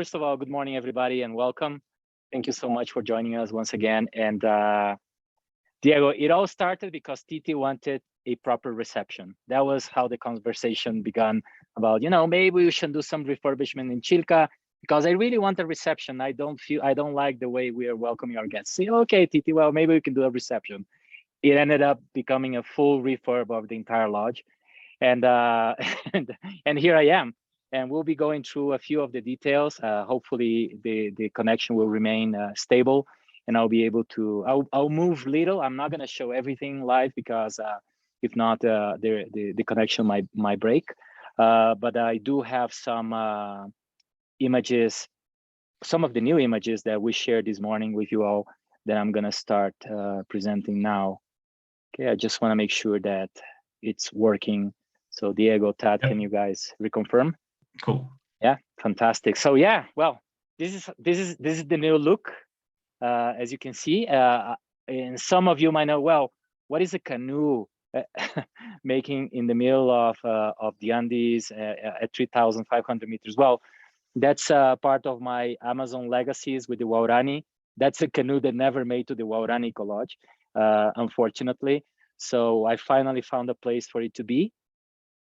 First of all, good morning, everybody, and welcome. Thank you so much for joining us once again. And Diego, it all started because Titi wanted a proper reception. That was how the conversation began about, maybe we should do some refurbishment in Chilca because I really want a reception. I don't like the way we are welcoming our guests. So, okay, Titi, well, maybe we can do a reception. It ended up becoming a full refurb of the entire lodge. And and here I am. And we'll be going through a few of the details. Hopefully the connection will remain stable and I'll be able to, I'll move little. I'm not gonna show everything live because if not, the connection might break. But I do have some images, some of the new images that we shared this morning with you all that I'm gonna start presenting now. Okay, I just wanna make sure that it's working. So Diego, Tad, Can you guys reconfirm? Cool. Yeah, fantastic. So yeah, well, this is the new look, as you can see. And some of you might know, well, what is a canoe making in the middle of the Andes at 3,500 meters? Well, that's part of my Amazon legacies with the Waurani. That's a canoe that never made to the Waurani Eco Lodge, unfortunately. So I finally found a place for it to be.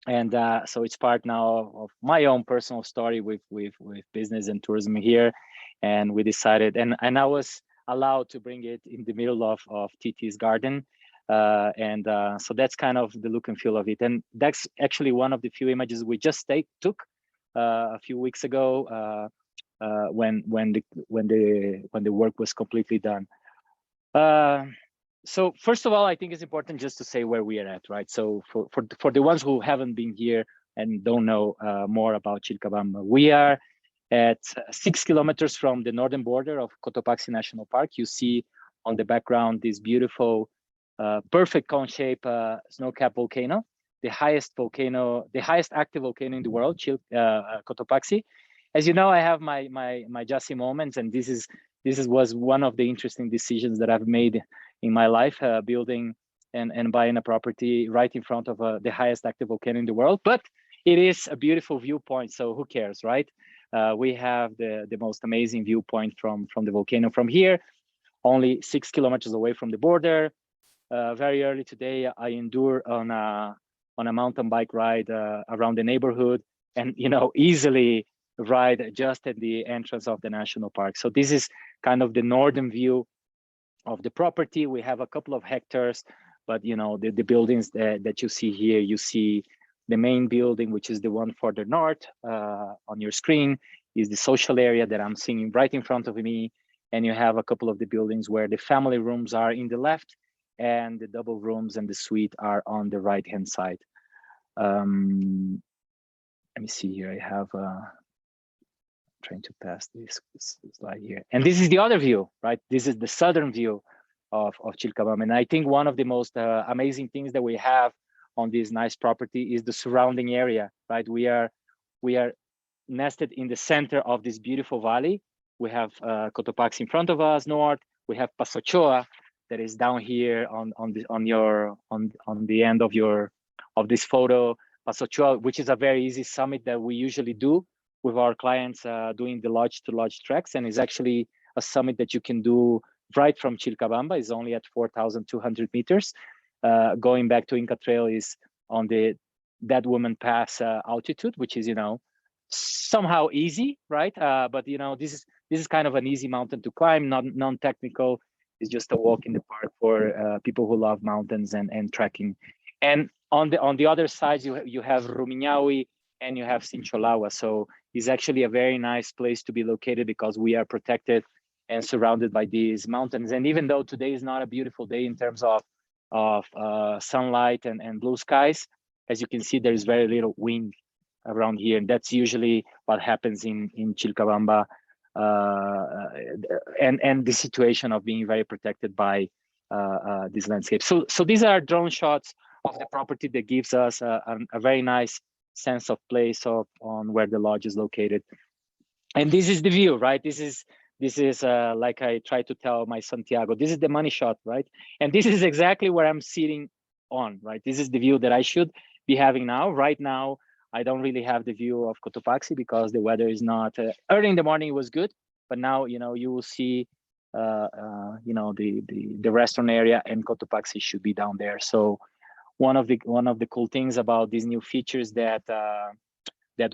And so it's part now of my own personal story with business and tourism here. And we decided, and I was allowed to bring it in the middle of Titi's garden. So that's kind of the look and feel of it. And that's actually one of the few images we just took a few weeks ago when the work was completely done. So first of all, I think it's important just to say where we are at, right? So for the ones who haven't been here and don't know more about Chilcabamba, we are at 6 kilometers from the northern border of Cotopaxi National Park. You see on the background this beautiful, perfect cone-shaped snow-capped volcano, the highest active volcano in the world, Cotopaxi. As you know, I have my Jasci moments, and this was one of the interesting decisions that I've made in my life, building and buying a property right in front of the highest active volcano in the world. But it is a beautiful viewpoint, so who cares, right? We have the most amazing viewpoint from the volcano from here, only 6 kilometers away from the border. Very early today, I endured on a mountain bike ride around the neighborhood, and easily ride just at the entrance of the national park. So this is kind of the northern view of the property. We have a couple of hectares, but the buildings that you see here, you see the main building, which is the one further north on your screen, is the social area that I'm seeing right in front of me. And you have a couple of the buildings where the family rooms are in the left and the double rooms and the suite are on the right-hand side. Let me see here. I have trying to pass this slide here. And this is the other view, right? This is the southern view of Chilcabamba. And I think one of the most amazing things that we have on this nice property is the surrounding area, right? We are nested in the center of this beautiful valley. We have Cotopaxi in front of us, north. We have Pasochoa that is down here on the end of this photo. Pasochoa, which is a very easy summit that we usually do with our clients doing the lodge to lodge treks, and is actually a summit that you can do right from Chilcabamba. Is only at 4,200 meters. Going back to Inca Trail is on the Dead Woman Pass altitude, which is somehow easy, right? But this is kind of an easy mountain to climb, not non-technical. It's just a walk in the park for people who love mountains and trekking. And on the other side, you have Rumiñahui and you have Sincholagua. So it's actually a very nice place to be located because we are protected and surrounded by these mountains. And even though today is not a beautiful day in terms of sunlight and blue skies, as you can see, there is very little wind around here. And that's usually what happens in Chilcabamba, and the situation of being very protected by this landscape. So these are drone shots of the property that gives us a very nice sense of place on where the lodge is located. And this is the view, right? This is like I try to tell my Santiago, this is the money shot, right? And this is exactly where I'm sitting on, right? This is the view that I should be having now. Right now, I don't really have the view of Cotopaxi because the weather is not, early in the morning it was good, but now, you will see, the restaurant area, and Cotopaxi should be down there. So one of the cool things about these new features that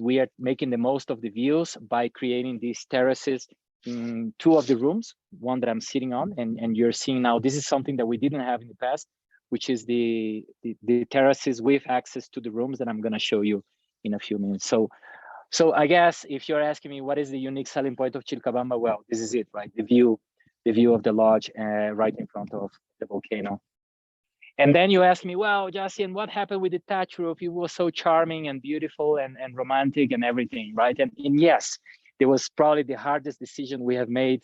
we are making the most of the views by creating these terraces in 2 of the rooms, one that I'm sitting on, and you're seeing now. This is something that we didn't have in the past, which is the terraces with access to the rooms that I'm going to show you in a few minutes. So I guess if you're asking me what is the unique selling point of Chilcabamba, well, this is it, right? The view of the lodge right in front of the volcano. And then you ask me, well, Jasci, and what happened with the thatch roof? It was so charming and beautiful and romantic and everything, right? And yes, it was probably the hardest decision we have made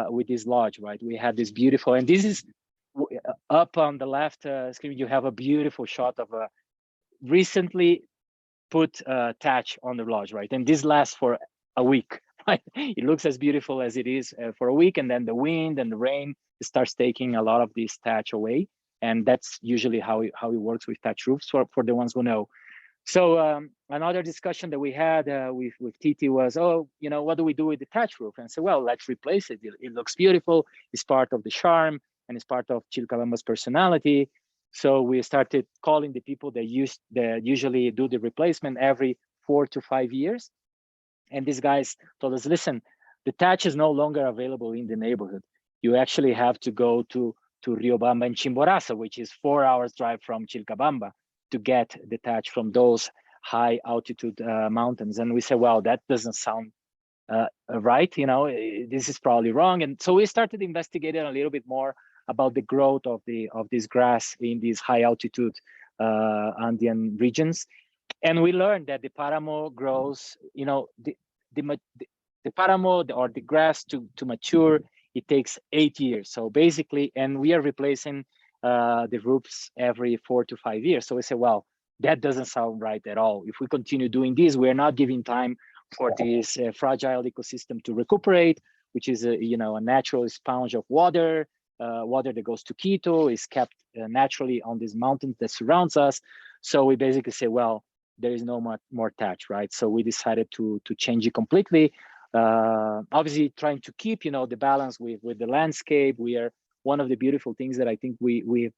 with this lodge, right? We had this beautiful, and this is up on the left screen, you have a beautiful shot of a recently put thatch on the lodge, right? And this lasts for a week, right? It looks as beautiful as it is for a week, and then the wind and the rain starts taking a lot of this thatch away. And that's usually how it works with thatch roofs for the ones who know. So another discussion that we had with Titi was, what do we do with the thatch roof? And I said, well, let's replace it. It looks beautiful. It's part of the charm, and it's part of Chilcabamba's personality. So we started calling the people that usually do the replacement every 4 to 5 years. And these guys told us, listen, the thatch is no longer available in the neighborhood. You actually have to go to Riobamba and Chimborazo, which is 4 hours drive from Chilcabamba, to get the thatch from those high altitude mountains. And we said, well, that doesn't sound right. This is probably wrong. And so we started investigating a little bit more about the growth of this grass in these high altitude Andean regions. And we learned that the paramo grows, the paramo or the grass to mature, it takes 8 years. So basically, and we are replacing the roofs every 4 to 5 years. So we say, well, that doesn't sound right at all. If we continue doing this, we're not giving time for this fragile ecosystem to recuperate, which is a natural sponge of water. Water that goes to Quito is kept naturally on these mountains that surrounds us. So we basically say, well, there is no more thatch, right? So we decided to change it completely. Obviously trying to keep, the balance with the landscape. We are one of the beautiful things that I think we've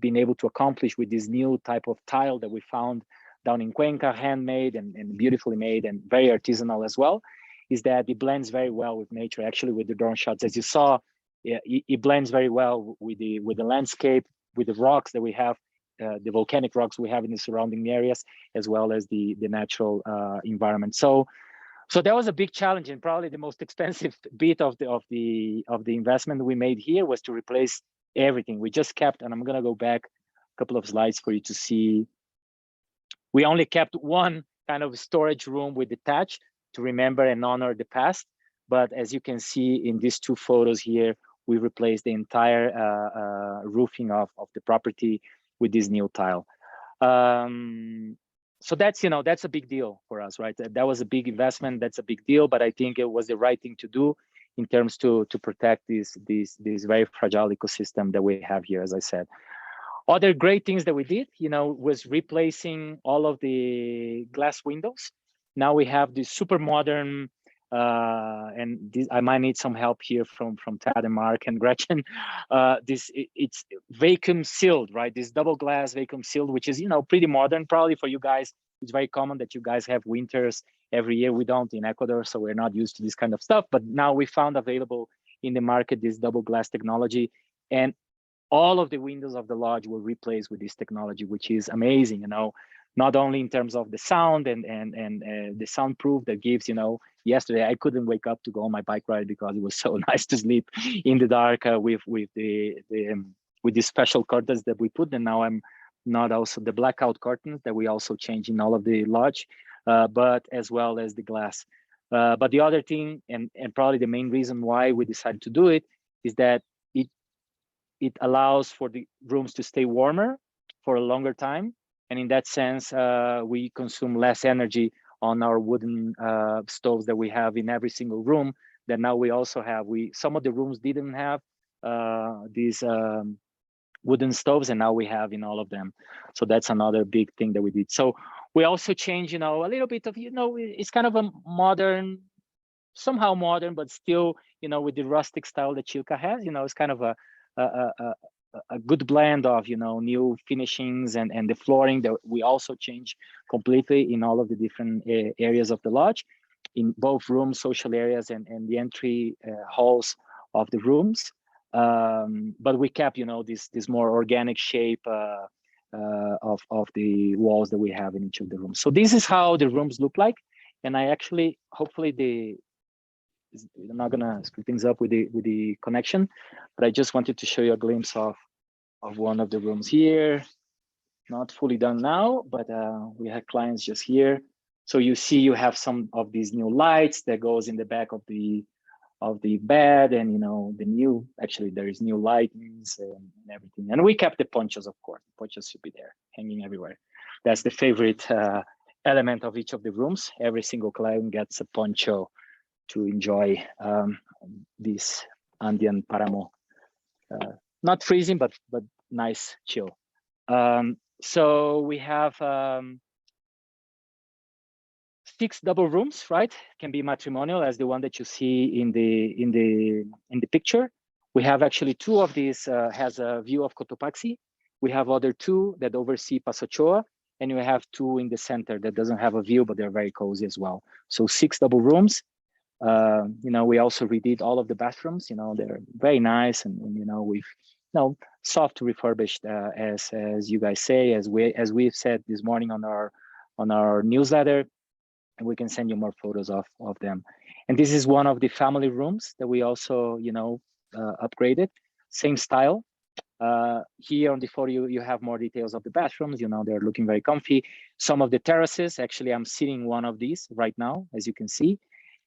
been able to accomplish with this new type of tile that we found down in Cuenca, handmade and beautifully made and very artisanal as well, is that it blends very well with nature. Actually, with the drone shots, as you saw, it blends very well with the landscape, with the rocks that we have, the volcanic rocks we have in the surrounding areas, as well as the natural environment. So that was a big challenge, and probably the most expensive bit of the investment we made here was to replace everything. We just kept, and I'm gonna go back a couple of slides for you to see. We only kept one kind of storage room with the thatch to remember and honor the past. But as you can see in these 2 photos here, we replaced the entire roofing of the property with this new tile. So that's a big deal for us, right? That was a big investment. That's a big deal, but I think it was the right thing to do in terms to protect this very fragile ecosystem that we have here, as I said. Other great things that we did, was replacing all of the glass windows. Now we have this super modern, and this, I might need some help here from Tad and Mark and Gretchen. It's vacuum sealed, right? This double glass vacuum sealed, which is pretty modern. Probably for you guys, it's very common that you guys have winters every year. We don't in Ecuador, so we're not used to this kind of stuff. But now we found available in the market this double glass technology, and all of the windows of the lodge were replaced with this technology, which is amazing. Not only in terms of the sound and the soundproof that gives. Yesterday I couldn't wake up to go on my bike ride because it was so nice to sleep in the dark with the special curtains that we put. And now I'm not also the blackout curtains that we also change in all of the lodge, but as well as the glass. But the other thing, and probably the main reason why we decided to do it, is that it allows for the rooms to stay warmer for a longer time. And in that sense, we consume less energy on our wooden stoves that we have in every single room that now we also have. Some of the rooms didn't have these wooden stoves, and now we have in all of them. So that's another big thing that we did. So We also change, a little bit of, it's kind of a modern, somehow modern, but still, with the rustic style that Chilca has. It's kind of a good blend of, new finishings and the flooring that we also change completely in all of the different areas of the lodge, in both rooms, social areas, and the entry halls of the rooms. But we kept, this more organic shape of the walls that we have in each of the rooms. So this is how the rooms look like. And I actually, hopefully I'm not gonna screw things up with the connection, but I just wanted to show you a glimpse of one of the rooms here. Not fully done now, but we had clients just here. So you see, you have some of these new lights that goes in the back of the bed, and the new, actually there is new lightings and everything. And we kept the ponchos, of course. The ponchos should be there, hanging everywhere. That's the favorite element of each of the rooms. Every single client gets a poncho to enjoy this Andean Paramo. Not freezing, but nice chill. So we have 6 double rooms, right? Can be matrimonial, as the one that you see in the picture. We have actually 2 of these has a view of Cotopaxi. We have other 2 that oversee Pasochoa, and we have 2 in the center that doesn't have a view, but they're very cozy as well. So 6 double rooms. We also redid all of the bathrooms. They're very nice, and we've soft refurbished, as you guys say, as we've said this morning on our newsletter. And we can send you more photos of them. And this is one of the family rooms that we also upgraded, same style. Here on the photo you have more details of the bathrooms. They're looking very comfy. Some of the terraces, actually I'm sitting in one of these right now, as you can see.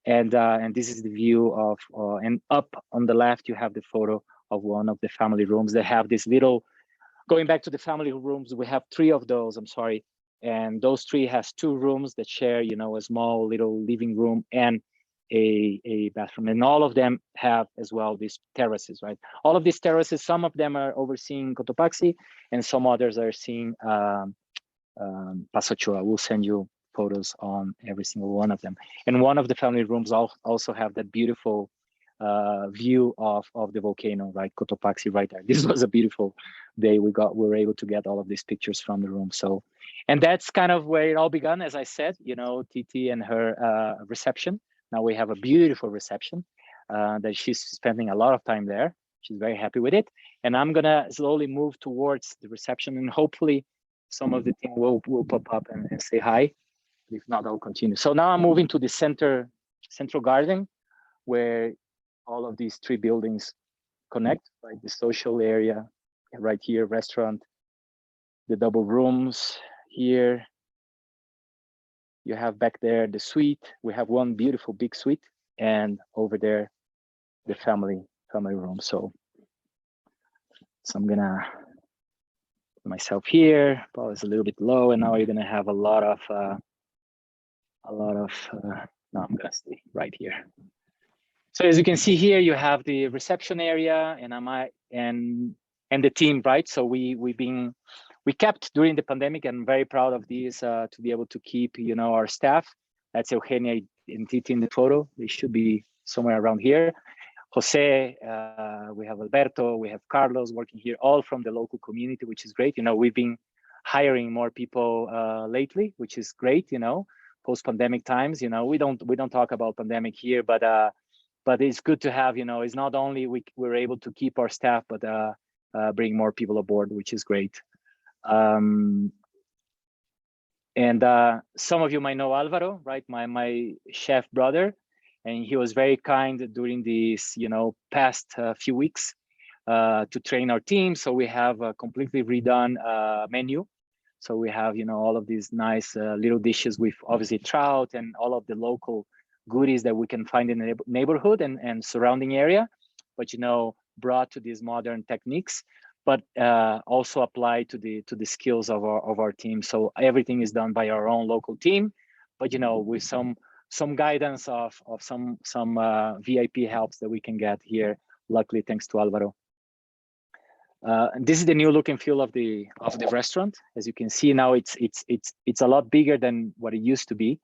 And this is the view of, and up on the left, you have the photo of one of the family rooms that have this little, going back to the family rooms, we have 3 of those, I'm sorry. And those 3 has 2 rooms that share, a small little living room and a bathroom. And all of them have as well these terraces, right? All of these terraces, some of them are overseeing Cotopaxi and some others are seeing Pasochoa. We'll send you photos on every single one of them. And one of the family rooms also have that beautiful view of the volcano, right? Cotopaxi right there. This was a beautiful day. We were able to get all of these pictures from the room. So, and that's kind of where it all began, as I said, Titi and her reception. Now we have a beautiful reception that she's spending a lot of time there. She's very happy with it. And I'm gonna slowly move towards the reception, and hopefully some of the team will pop up and say hi. If not, I'll continue. So now I'm moving to the central garden, where all of these 3 buildings connect, right? The social area right here, restaurant, the double rooms here. You have back there the suite. We have one beautiful big suite, and over there, the family room. So I'm gonna put myself here. Probably it's a little bit low, and now you're gonna have a lot of. No, I'm gonna stay right here. So as you can see here, you have the reception area, and the team, right? So we kept during the pandemic, and I'm very proud of these to be able to keep our staff. That's Eugenia and Titi in the photo. They should be somewhere around here. Jose, we have Alberto, we have Carlos working here, all from the local community, which is great. We've been hiring more people lately, which is great. Post-pandemic times. We don't talk about pandemic here, but it's good to have. It's not only we're able to keep our staff, but bring more people aboard, which is great. And some of you might know Alvaro, right? My chef brother, and he was very kind during these past few weeks to train our team. So we have a completely redone menu. So we have all of these nice little dishes with obviously trout and all of the local goodies that we can find in the neighborhood and surrounding area, but brought to these modern techniques, but also apply to the skills of our team. So everything is done by our own local team, but with some guidance of some VIP helps that we can get here, luckily thanks to Alvaro. And this is the new look and feel of the restaurant. As you can see now, it's a lot bigger than what it used to be.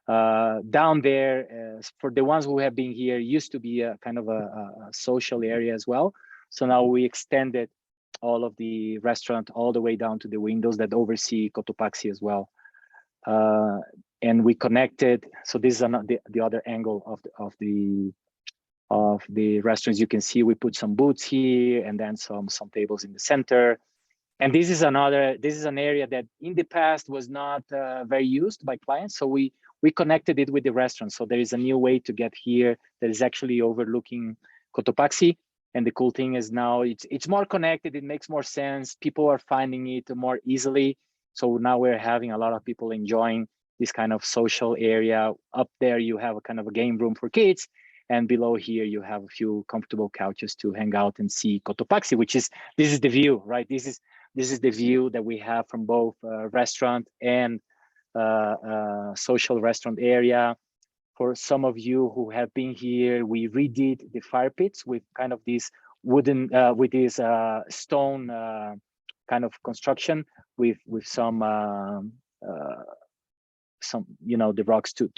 Down there, for the ones who have been here, used to be a kind of a social area as well. So now we extended all of the restaurant all the way down to the windows that oversee Cotopaxi as well. And we connected. So this is the other angle of the restaurants. You can see we put some booths here and then some tables in the center. And this is an area that in the past was not very used by clients. So we connected it with the restaurant. So there is a new way to get here that is actually overlooking Cotopaxi. And the cool thing is now it's more connected. It makes more sense. People are finding it more easily. So now we're having a lot of people enjoying this kind of social area. Up there, you have a kind of a game room for kids. And below here, you have a few comfortable couches to hang out and see Cotopaxi, this is the view, right? This is the view that we have from both restaurant and social restaurant area. For some of you who have been here, we redid the fire pits with kind of this wooden, with this stone kind of construction with some the rocks to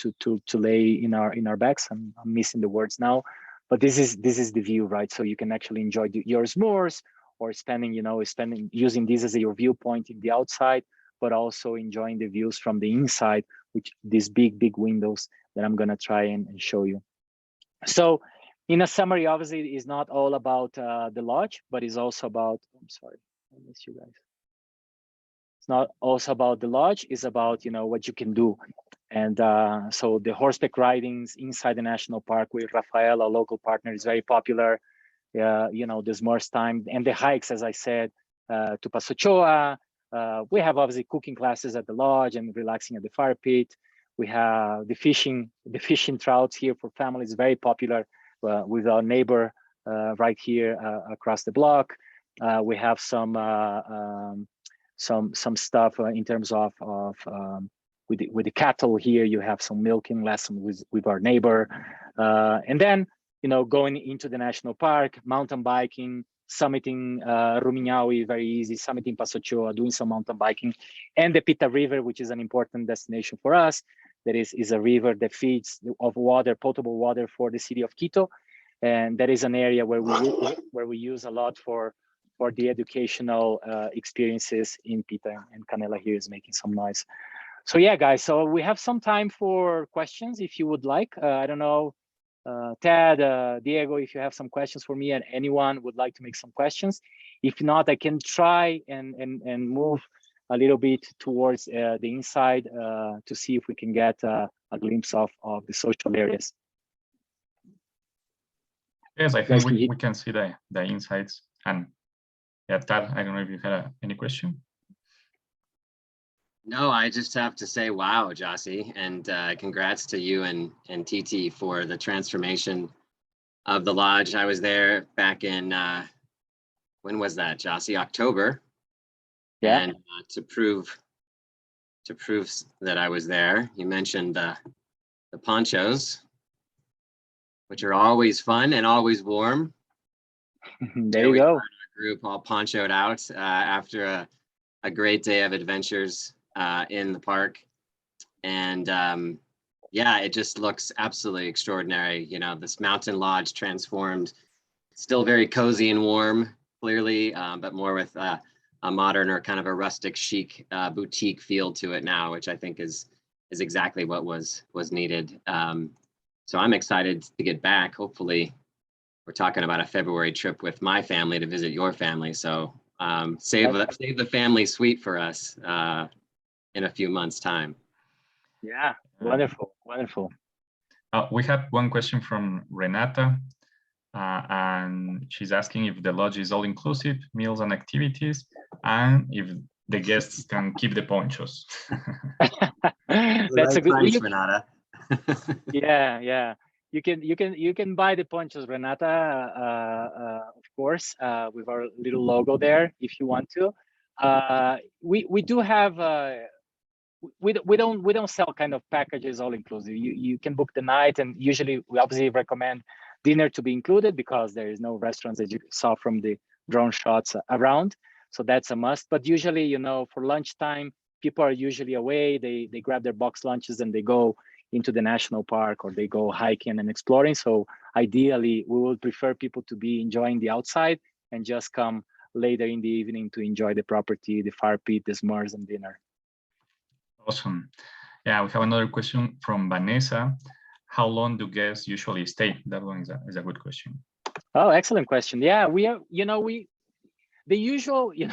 lay in our bags. I'm missing the words now, but this is the view, right? So you can actually enjoy your s'mores or using this as your viewpoint in the outside, but also enjoying the views from the inside, which these big windows that I'm gonna try and show you. So in a summary, obviously it's not all about the lodge, but it's also about, I'm sorry, I miss you guys. It's not also about the lodge, it's about, what you can do. And so the horseback ridings inside the national park with Rafael, our local partner, is very popular. There's more time, and the hikes, as I said, to Pasochoa. We have obviously cooking classes at the lodge and relaxing at the fire pit. We have the fishing trouts here for families, very popular with our neighbor right here across the block. We have some stuff in terms of with the cattle here. You have some milking lesson with our neighbor, and then going into the national park, mountain biking, summiting Rumiñahui, very easy, summiting Pasochoa, doing some mountain biking, and the Pita River, which is an important destination for us. That is a river that feeds of water, potable water for the city of Quito, and that is an area where we use a lot for the educational experiences in Pita, and Canela here is making some noise. So yeah, guys, so we have some time for questions if you would like. I don't know, Ted, Diego, if you have some questions for me, and anyone would like to make some questions. If not, I can try and move a little bit towards the inside to see if we can get a glimpse of the social areas. Yes, I think we can see the insides. And yeah, Tad, I don't know if you had any question. No, I just have to say, wow, Jasci, and congrats to you and TT for the transformation of the lodge. I was there back in, when was that, Jasci? October. Yeah. And to prove that I was there, you mentioned the ponchos, which are always fun and always warm. There you go. Group all ponchoed out after a great day of adventures in the park, and yeah, it just looks absolutely extraordinary. This mountain lodge transformed, still very cozy and warm, clearly, but more with a modern or kind of a rustic chic boutique feel to it now, which I think is exactly what was needed. So I'm excited to get back. Hopefully we're talking about a February trip with my family to visit your family. So save the family suite for us in a few months' time. Yeah, wonderful. We have one question from Renata, and she's asking if the lodge is all inclusive, meals and activities, and if the guests can keep the ponchos. That's a good price, Renata. Yeah. You can buy the ponchos, Renata, of course, with our little logo there if you want to. We do have we don't sell kind of packages all inclusive. You can book the night, and usually we obviously recommend dinner to be included because there is no restaurants, as you saw from the drone shots around. So that's a must. But usually, you know, for lunchtime, people are usually away. They grab their box lunches and they go into the national park, or they go hiking and exploring. So ideally, we would prefer people to be enjoying the outside and just come later in the evening to enjoy the property, the fire pit, the s'mores, and dinner. Awesome. Yeah, we have another question from Vanessa. How long do guests usually stay? That one is a good question. Oh, excellent question. Yeah, we are, you know, the usual, you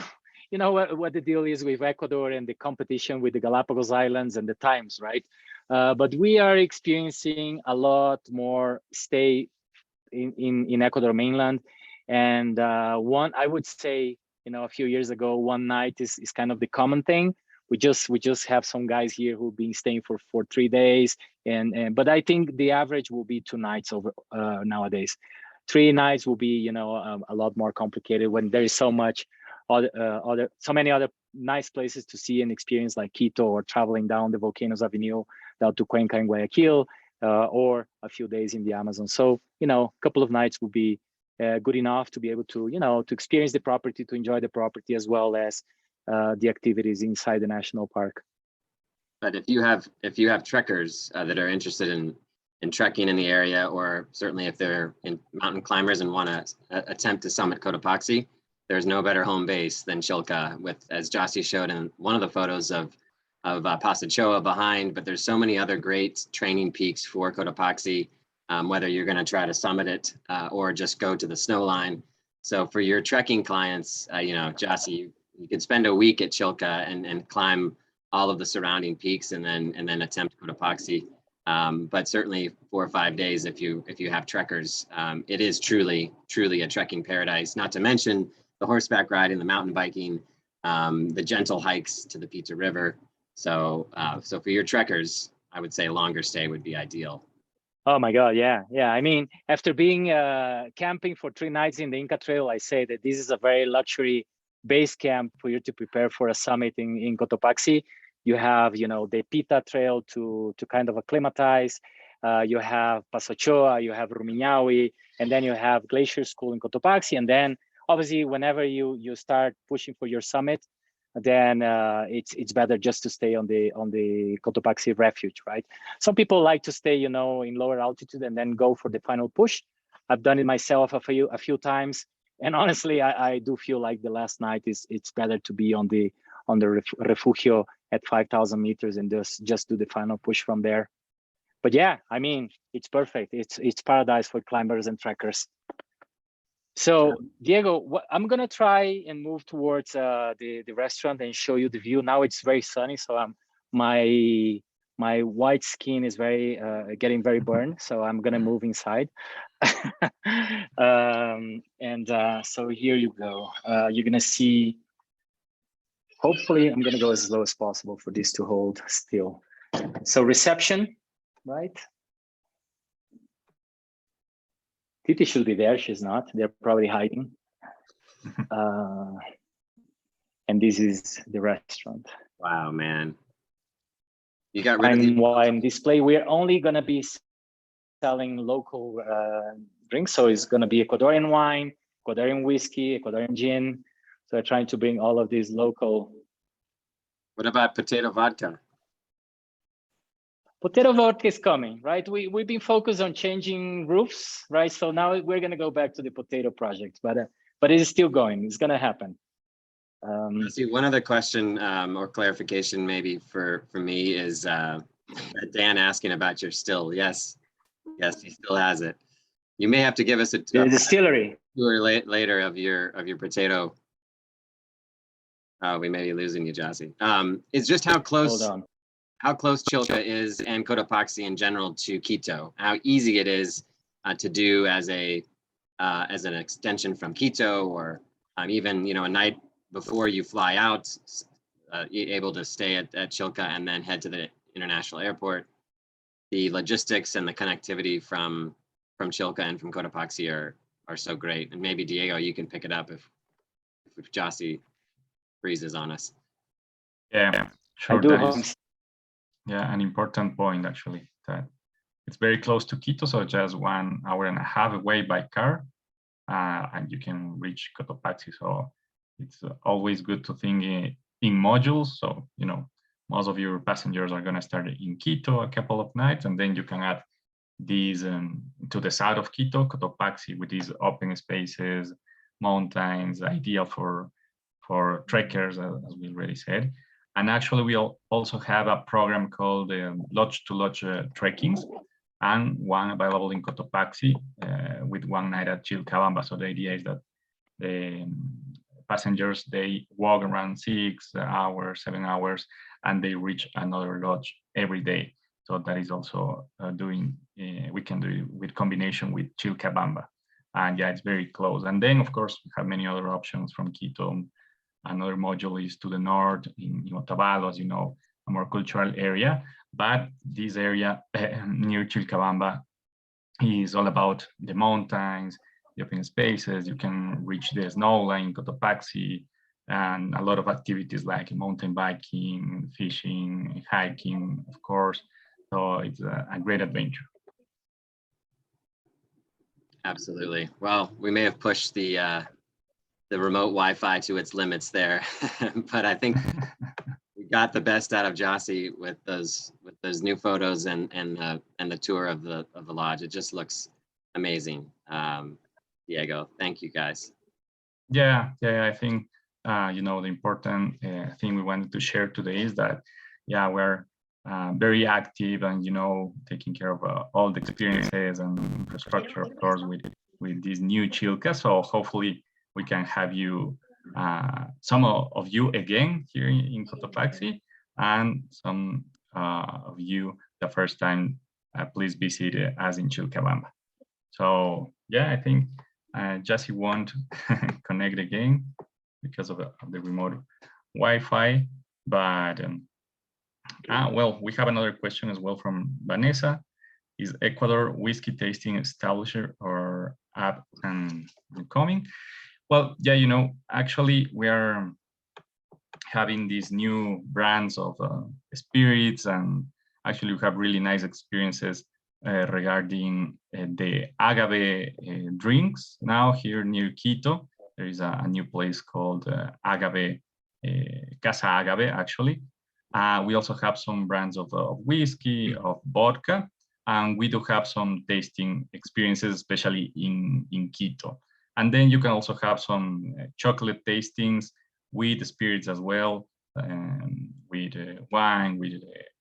know what the deal is with Ecuador and the competition with the Galapagos Islands and the times, right? But we are experiencing a lot more stay in Ecuador mainland. And I would say, you know, a few years ago, one night is kind of the common thing. We just have some guys here who've been staying for 3 days, but I think the average will be 2 nights over nowadays. 3 nights will be, you know, a lot more complicated when there is so many other nice places to see and experience, like Quito, or traveling down the Volcanoes Avenue down to Cuenca and Guayaquil, or a few days in the Amazon. So, you know, a couple of nights will be good enough to be able to, you know, to experience the property, to enjoy the property, as well as the activities inside the national park. But if you have trekkers that are interested in trekking in the area, or certainly if they're mountain climbers and want to attempt to summit Cotopaxi, there's no better home base than Chilca, with, as Jasci showed in one of the photos of Pasachoa behind, but there's so many other great training peaks for Cotopaxi, whether you're going to try to summit it or just go to the snow line. So for your trekking clients, you know, Jasci, you could spend a week at Chilca and climb all of the surrounding peaks, and then attempt Cotopaxi. But certainly 4 or 5 days, if you have trekkers, it is truly a trekking paradise. Not to mention the horseback riding, the mountain biking, the gentle hikes to the Pita River. So for your trekkers, I would say a longer stay would be ideal. Oh my God, yeah. I mean, after being camping for 3 nights in the Inca Trail, I say that this is a very luxury base camp for you to prepare for a summit in Cotopaxi. You have, you know, the Pita Trail to kind of acclimatize. You have Pasachoa, you have Rumiñahui, and then you have Glacier School in Cotopaxi. And then obviously, whenever you start pushing for your summit, then it's better just to stay on the Cotopaxi refuge, right? Some people like to stay, you know, in lower altitude and then go for the final push. I've done it myself a few times, and honestly, I do feel like the last night it's better to be on the refugio at 5,000 meters and just do the final push from there. But yeah, I mean, it's perfect. It's paradise for climbers and trekkers. So Diego, I'm gonna try and move towards the restaurant and show you the view. Now it's very sunny, so my white skin is getting very burned. So I'm gonna move inside. So here you go. You're gonna see. Hopefully, I'm gonna go as low as possible for this to hold still. So reception, right? Titi should be there. She's not. They're probably hiding. And this is the restaurant. Wow, man. You got rid of the wine display. We're only going to be selling local drinks. So it's going to be Ecuadorian wine, Ecuadorian whiskey, Ecuadorian gin. So we're trying to bring all of these local. What about potato vodka? Potato vodka is coming, right? We've been focused on changing roofs, right? So now we're going to go back to the potato project, but it is still going. It's going to happen. See, one other question or clarification maybe for me is Dan asking about your still. Yes, he still has it. You may have to give us a distillery tour later of your potato. We may be losing you, Jasci. It's just how close. Hold on. How close Chilca is and Cotopaxi in general to Quito. How easy it is to do as an extension from Quito, or even, you know, a night before you fly out, able to stay at Chilca and then head to the international airport. The logistics and the connectivity from Chilca and from Cotopaxi are so great. And maybe Diego, you can pick it up if Jasci freezes on us. Yeah, sure. I do. Yeah, an important point actually, that it's very close to Quito, so just 1.5 hours away by car. and you can reach Cotopaxi. So it's always good to think in modules. So, you know, most of your passengers are going to start in Quito a couple of nights, and then you can add these to the south of Quito, Cotopaxi, with these open spaces, mountains, ideal for trekkers, as we already said. And actually, we also have a program called lodge-to-lodge trekkings, and one available in Cotopaxi with one night at Chilcabamba. So the idea is that the passengers, they walk around 6 hours, 7 hours, and they reach another lodge every day. So that is also we can do it with combination with Chilcabamba. And yeah, it's very close. And then, of course, we have many other options from Quito. Another module is to the north in Otavalo, as you know, a more cultural area. But this area near Chilcabamba is all about the mountains, the open spaces. You can reach the snow line, Cotopaxi, and a lot of activities like mountain biking, fishing, hiking, of course. So it's a great adventure. Absolutely. Well, we may have pushed the remote Wi-Fi to its limits there, but I think we got the best out of Jasci with those new photos and the tour of the lodge. It just looks amazing. Diego, thank you guys. Yeah, I think you know, the important thing we wanted to share today is that we're very active and, you know, taking care of all the experiences and infrastructure, of course, with this new Chilca. So hopefully we can have you, some of you again here in Cotopaxi, and some of you the first time, please visit us in Chilcabamba. So yeah, I think Jasci won't connect again because of the remote Wi-Fi, but well, we have another question as well from Vanessa. Is Ecuador whiskey tasting established or up and coming? Well, yeah, you know, actually we are having these new brands of spirits, and actually we have really nice experiences regarding the agave drinks. Now here near Quito, there is a new place called Agave, Casa Agave, actually. We also have some brands of whiskey, of vodka, and we do have some tasting experiences, especially in Quito. And then you can also have some chocolate tastings with spirits as well, with wine, with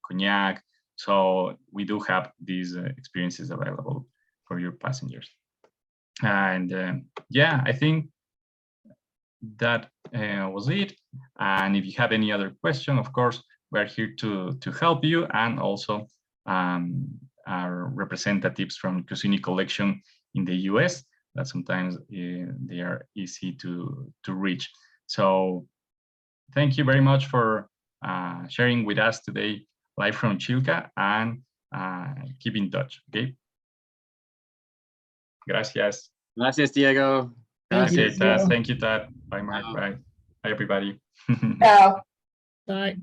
cognac. So we do have these experiences available for your passengers. And yeah, I think that was it. And if you have any other question, of course, we're here to help you, and also our representatives from Cuisine Collection in the US, that sometimes they are easy to reach. So thank you very much for sharing with us today live from Chilca, and keep in touch, okay? Gracias. Gracias, Diego. Gracias, Tad. Thank you, Tad. Bye, Mark. Bye. Bye, everybody. Ciao. Bye.